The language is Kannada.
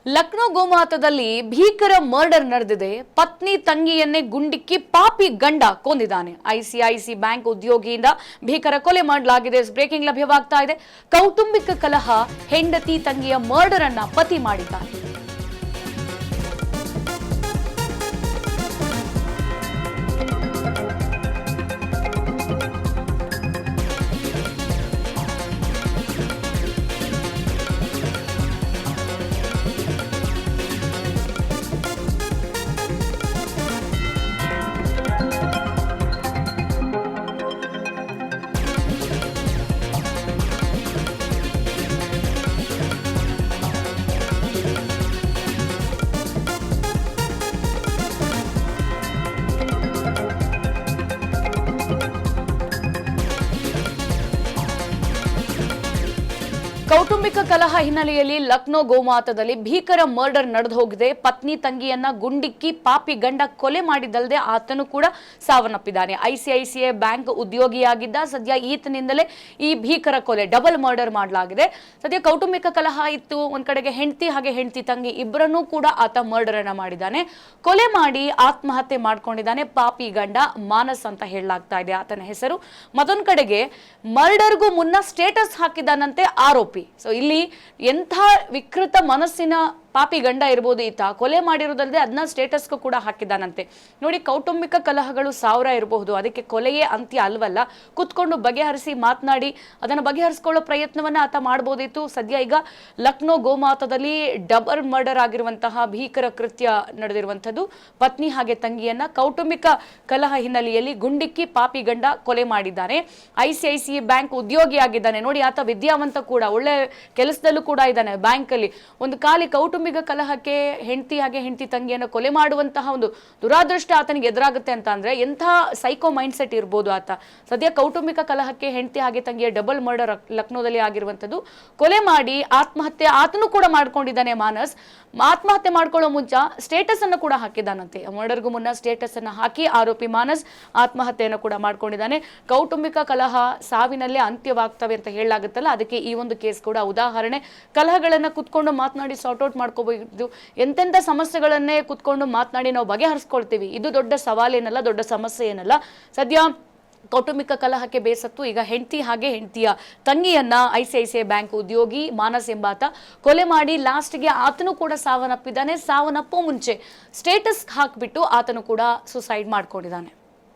ಲಕ್ನೋ ಗೋಮಾತದಲ್ಲಿ ಭೀಕರ ಮರ್ಡರ್ ನಡೆದಿದೆ. ಪತ್ನಿ ತಂಗಿಯನ್ನೇ ಗುಂಡಿಕ್ಕಿ ಪಾಪಿ ಗಂಡ ಕೊಂದಿದ್ದಾನೆ. ಐಸಿಐಸಿ ಬ್ಯಾಂಕ್ ಉದ್ಯೋಗಿಯಿಂದ ಭೀಕರ ಕೊಲೆ ಮಾಡಲಾಗಿದೆ. ಬ್ರೇಕಿಂಗ್ ಲಭ್ಯವಾಗ್ತಾ ಇದೆ. ಕೌಟುಂಬಿಕ ಕಲಹ, ಹೆಂಡತಿ ತಂಗಿಯ ಮರ್ಡರ್ ಅನ್ನ ಪತಿ ಮಾಡಿದ್ದಾನೆ. ಕೌಟುಂಬಿಕ ಕಲಹ ಹಿನ್ನೆಲೆಯಲ್ಲಿ ಲಕ್ನೋ ಗೋಮಾತದಲ್ಲಿ ಭೀಕರ ಮರ್ಡರ್ ನಡೆದು ಹೋಗಿದೆ. ಪತ್ನಿ ತಂಗಿಯನ್ನ ಗುಂಡಿಕ್ಕಿ ಪಾಪಿ ಗಂಡ ಕೊಲೆ ಮಾಡಿದಲ್ಲದೆ ಆತನು ಕೂಡ ಸಾವನ್ನಪ್ಪಿದ್ದಾನೆ. ICICI bank ಉದ್ಯೋಗಿಯಾಗಿದ್ದ. ಸದ್ಯ ಈತನಿಂದಲೇ ಈ ಭೀಕರ ಕೊಲೆ, ಡಬಲ್ ಮರ್ಡರ್ ಮಾಡಲಾಗಿದೆ. ಸದ್ಯ ಕೌಟುಂಬಿಕ ಕಲಹ ಇತ್ತು. ಒಂದ್ ಕಡೆಗೆ ಹೆಂಡತಿ ಹಾಗೆ ಹೆಂಡತಿ ತಂಗಿ ಇಬ್ಬರನ್ನೂ ಕೂಡ ಆತ ಮರ್ಡರ್ ಅನ್ನ ಮಾಡಿದ್ದಾನೆ. ಕೊಲೆ ಮಾಡಿ ಆತ್ಮಹತ್ಯೆ ಮಾಡ್ಕೊಂಡಿದ್ದಾನೆ. ಪಾಪಿ ಗಂಡ ಮಾನಸ್ ಅಂತ ಹೇಳಲಾಗ್ತಾ ಇದೆ ಆತನ ಹೆಸರು. ಮತ್ತೊಂದ್ ಕಡೆಗೆ ಮರ್ಡರ್ಗೂ ಮುನ್ನ ಸ್ಟೇಟಸ್ ಹಾಕಿದ್ದಾನಂತೆ ಆರೋಪಿ. ಸೊ ಇಲ್ಲಿ ಎಂಥ ವಿಕೃತ ಮನಸ್ಸಿನ ಪಾಪಿ ಗಂಡ ಇರ್ಬೋದು ಈತ. ಕೊಲೆ ಮಾಡಿರೋದಲ್ಲದೆ ಅದನ್ನ ಸ್ಟೇಟಸ್ಗೂ ಕೂಡ ಹಾಕಿದ್ದಾನಂತೆ. ನೋಡಿ, ಕೌಟುಂಬಿಕ ಕಲಹಗಳು 1000 ಇರಬಹುದು, ಅದಕ್ಕೆ ಕೊಲೆಯೇ ಅಂತ್ಯ ಅಲ್ವಲ್ಲ. ಕುತ್ಕೊಂಡು ಬಗೆಹರಿಸಿ ಮಾತನಾಡಿ ಅದನ್ನು ಬಗೆಹರಿಸಿಕೊಳ್ಳೋ ಪ್ರಯತ್ನವನ್ನ ಆತ ಮಾಡಬಹುದಿತ್ತು. ಸದ್ಯ ಈಗ ಲಕ್ನೋ ಗೋಮಾತದಲ್ಲಿ ಡಬಲ್ ಮರ್ಡರ್ ಆಗಿರುವಂತಹ ಭೀಕರ ಕೃತ್ಯ ನಡೆದಿರುವಂತದ್ದು. ಪತ್ನಿ ಹಾಗೆ ತಂಗಿಯನ್ನ ಕೌಟುಂಬಿಕ ಕಲಹ ಹಿನ್ನೆಲೆಯಲ್ಲಿ ಗುಂಡಿಕ್ಕಿ ಪಾಪಿ ಗಂಡ ಕೊಲೆ ಮಾಡಿದ್ದಾನೆ. ಐಸಿಐಸಿಐ ಬ್ಯಾಂಕ್ ಉದ್ಯೋಗಿಯಾಗಿದ್ದಾನೆ. ನೋಡಿ, ಆತ ವಿದ್ಯಾವಂತ ಕೂಡ, ಒಳ್ಳೆ ಕೆಲಸದಲ್ಲೂ ಕೂಡ ಇದ್ದಾನೆ ಬ್ಯಾಂಕ್ ಅಲ್ಲಿ. ಒಂದು ಕಾಲಿ ಕೌಟುಂಬಿಕ ಕಲಹಕ್ಕೆ ಹೆಂಡತಿ ಹಾಗೆ ಹೆಂಡತಿ ತಂಗಿಯನ್ನು ಕೊಲೆ ಮಾಡುವಂತಹ ಒಂದು ದುರಾದೃಷ್ಟ ಆತನಿಗೆ ಎದುರಾಗುತ್ತೆ ಅಂತ ಅಂದ್ರೆ ಎಂಥ ಸೈಕೋ ಮೈಂಡ್ ಸೆಟ್ ಇರ್ಬೋದು ಆತ. ಸದ್ಯ ಕೌಟುಂಬಿಕ ಕಲಹಕ್ಕೆ ಹೆಂಡತಿ ಹಾಗೆ ತಂಗಿಯ ಡಬಲ್ ಮರ್ಡರ್ ಲಕ್ನೋದಲ್ಲಿ ಆಗಿರುವಂತದ್ದು. ಕೊಲೆ ಮಾಡಿ ಆತ್ಮಹತ್ಯೆ ಆತನು ಕೂಡ ಮಾಡ್ಕೊಂಡಿದ್ದಾನೆ ಮಾನಸ್. ಆತ್ಮಹತ್ಯೆ ಮಾಡ್ಕೊಳ್ಳೋ ಮುಂಚ ಸ್ಟೇಟಸ್ ಅನ್ನು ಕೂಡ ಹಾಕಿದ್ದಾನಂತೆ. ಮರ್ಡರ್ಗೂ ಮುನ್ನ ಸ್ಟೇಟಸ್ ಅನ್ನು ಹಾಕಿ ಆರೋಪಿ ಮಾನಸ್ ಆತ್ಮಹತ್ಯೆಯನ್ನು ಕೂಡ ಮಾಡ್ಕೊಂಡಿದ್ದಾನೆ. ಕೌಟುಂಬಿಕ ಕಲಹ ಸಾವಿನಲ್ಲೇ ಅಂತ್ಯವಾಗ್ತವೆ ಅಂತ ಹೇಳಲಾಗುತ್ತಲ್ಲ, ಅದಕ್ಕೆ ಈ ಒಂದು ಕೇಸ್ ಕೂಡ ಉದಾಹರಣೆ. ಕಲಹಗಳನ್ನ ಕುತ್ಕೊಂಡು ಮಾತನಾಡಿ ಸಾರ್ಟ್ ಔಟ್ ಮಾಡ್ಕೋಬಹುದು. ಎಂತೆಂಥ ಸಮಸ್ಯೆಗಳನ್ನೇ ಕುತ್ಕೊಂಡು ಮಾತನಾಡಿ ನಾವು ಬಗೆಹರಿಸ್ಕೊಳ್ತೀವಿ. ಇದು ದೊಡ್ಡ ಸವಾಲೇನಲ್ಲ, ದೊಡ್ಡ ಸಮಸ್ಯೆ ಏನಲ್ಲ. ಸದ್ಯ ಕೌಟುಂಬಿಕ ಕಲಹಕ್ಕೆ ಬೇಸತ್ತು ಈಗ ಹೆಂಡತಿ ಹಾಗೆ ಹೆಂಡತಿಯ ತಂಗಿಯನ್ನ ಐಸಿಐಸಿಐ ಬ್ಯಾಂಕ್ ಉದ್ಯೋಗಿ ಮಾನಸ್ ಎಂಬಾತ ಕೊಲೆ ಮಾಡಿ ಲಾಸ್ಟ್ಗೆ ಆತನು ಕೂಡ ಸಾವನ್ನಪ್ಪಿದ್ದಾನೆ. ಸಾವನ್ನಪ್ಪೋ ಮುಂಚೆ ಸ್ಟೇಟಸ್ ಹಾಕ್ಬಿಟ್ಟು ಆತನು ಕೂಡ ಸುಸೈಡ್ ಮಾಡ್ಕೊಂಡಿದ್ದಾನೆ.